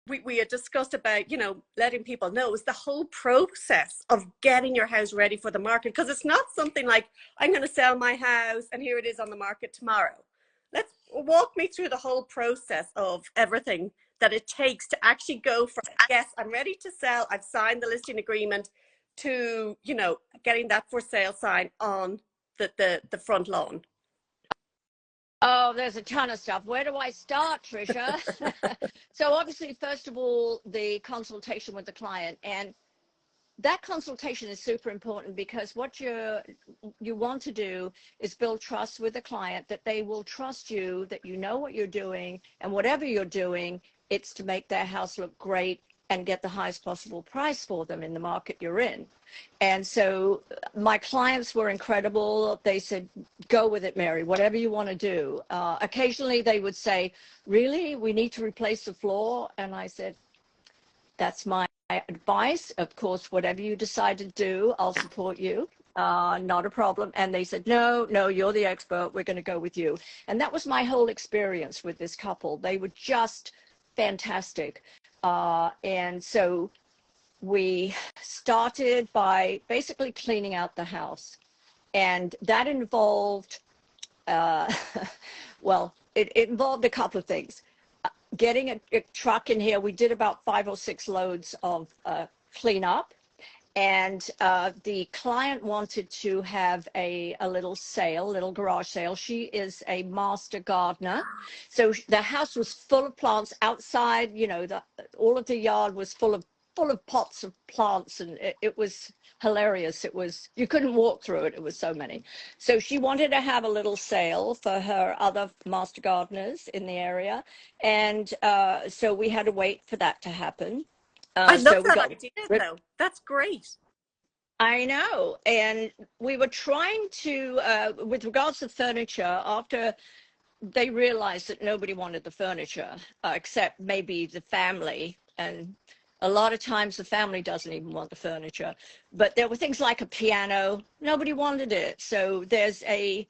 we had discussed about, you know, letting people know is the whole process of getting your house ready for the market. Because it's not something like, I'm going to sell my house and here it is on the market tomorrow. Let's walk me through the whole process of everything that it takes to actually go from, yes, I'm ready to sell, I've signed the listing agreement, to, you know, getting that for sale sign on the front lawn. Oh, there's a ton of stuff. Where do I start, Tricia? So obviously, first of all, the consultation with the client. And that consultation is super important, because what you want to do is build trust with the client, that they will trust you, that you know what you're doing, and whatever you're doing, it's to make their house look great and get the highest possible price for them in the market you're in. And so my clients were incredible. They said, go with it, Mary, whatever you want to do. Occasionally they would say, really, we need to replace the floor? And I said, that's my advice. Of course, whatever you decide to do, I'll support you. Not a problem. And they said, no, you're the expert. We're going to go with you. And that was my whole experience with this couple. They were just fantastic. And so we started by basically cleaning out the house. And that involved, well, it involved a couple of things. Getting a truck in here, we did about 5 or 6 loads of cleanup. And the client wanted to have a little garage sale. She is a master gardener. So the house was full of plants outside, you know, all of the yard was full of pots of plants, and it was hilarious. You couldn't walk through it. It was so many. So she wanted to have a little sale for her other master gardeners in the area. And so we had to wait for that to happen. I love that idea, though. That's great. I know. And we were trying to, with regards to furniture, after they realized that nobody wanted the furniture, except maybe the family. And a lot of times the family doesn't even want the furniture. But there were things like a piano. Nobody wanted it. So there's a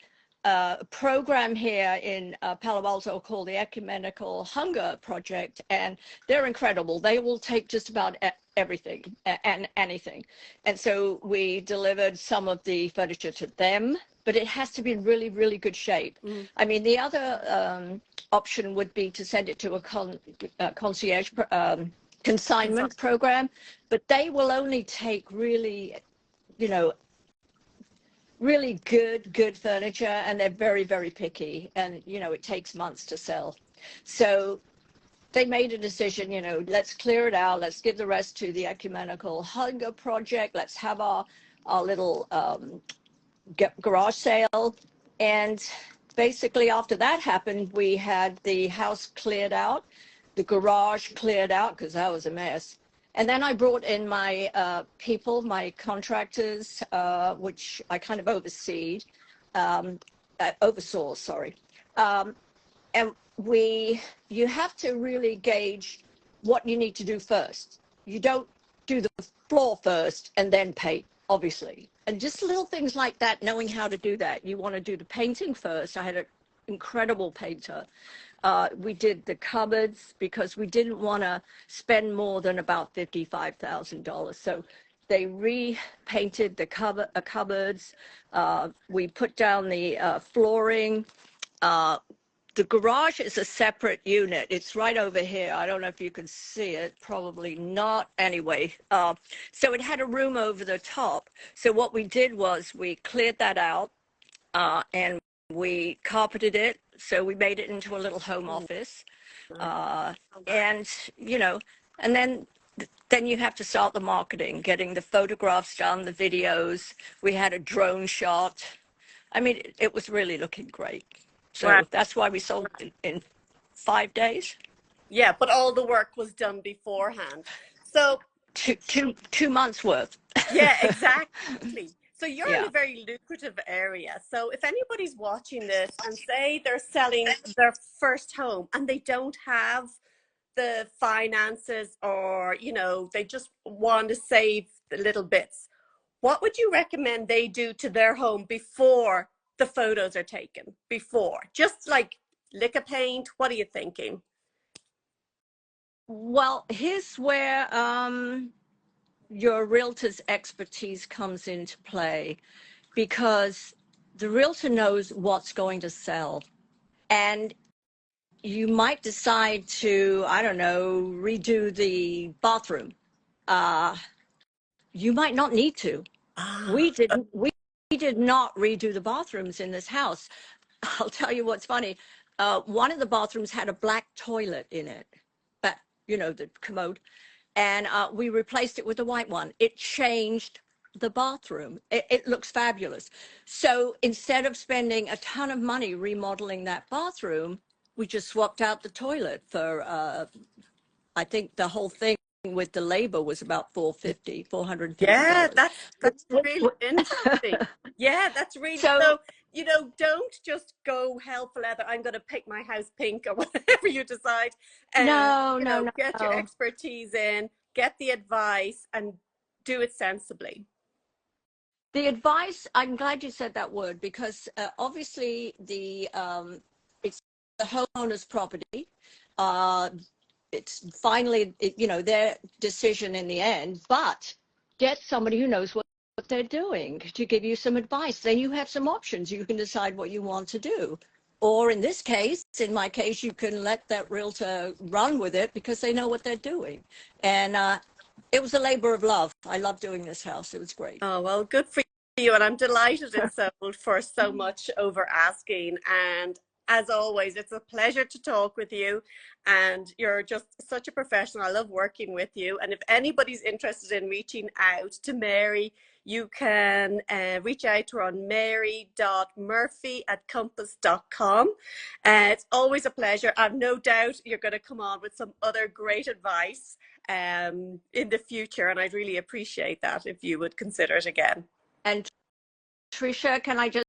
program here in Palo Alto called the Ecumenical Hunger Project, and they're incredible. They will take just about everything and anything. And so we delivered some of the furniture to them, but it has to be in really, really good shape. I mean, the other option would be to send it to a concierge consignment program, but they will only take really, you know, really good furniture, and they're very, very picky, and you know, it takes months to sell. So they made a decision, you know, let's clear it out, let's give the rest to the Ecumenical Hunger Project, let's have our little garage sale. And basically after that happened, we had the house cleared out, the garage cleared out, because that was a mess. And then I brought in my people, my contractors, which I kind of oversaw, sorry. And you have to really gauge what you need to do first. You don't do the floor first and then paint, obviously. And just little things like that, knowing how to do that. You want to do the painting first. I had an incredible painter. We did the cupboards because we didn't want to spend more than about $55,000. So they repainted the cupboards. We put down the flooring. The garage is a separate unit. It's right over here. I don't know if you can see it. Probably not. Anyway, so it had a room over the top. So what we did was we cleared that out and we carpeted it. So we made it into a little home office. And, you know, and then you have to start the marketing, getting the photographs done, the videos. We had a drone shot. I mean, it was really looking great. So that's why we sold it in 5 days. Yeah, but all the work was done beforehand. So two months worth. Yeah, exactly. So you're in a very lucrative area. So if anybody's watching this and say they're selling their first home and they don't have the finances, or, you know, they just want to save the little bits, what would you recommend they do to their home before the photos are taken? Before, just like lick a paint, what are you thinking? Well, here's where your realtor's expertise comes into play, because the realtor knows what's going to sell. And you might decide to, I don't know, redo the bathroom. You might not need to. Ah, We did not redo the bathrooms in this house. I'll tell you what's funny. One of the bathrooms had a black toilet in it, but the commode, and we replaced it with a white one. It changed the bathroom. It looks fabulous. So instead of spending a ton of money remodeling that bathroom, we just swapped out the toilet for, I think the whole thing with the labor was about yeah, $450. that's really interesting. Yeah, that's really So so. Don't just go hell for leather. I'm going to pick my house pink or whatever you decide. no, no, no, Get your no. expertise in, get the advice, and do it sensibly. The advice, I'm glad you said that word, because obviously it's the homeowner's property. Uh, it's finally, their decision in the end, but get somebody who knows what they're doing to give you some advice. Then you have some options. You can decide what you want to do. Or in this case, in my case, you can let that realtor run with it because they know what they're doing. And it was a labor of love. I love doing this house. It was great. Oh, well, good for you. And I'm delighted it sold for so much over asking. And as always, it's a pleasure to talk with you. And you're just such a professional. I love working with you. And if anybody's interested in reaching out to Mary, you can reach out to her on mary.murphy@compass.com. It's always a pleasure. I've no doubt you're going to come on with some other great advice in the future. And I'd really appreciate that if you would consider it again. And Tricia, can I just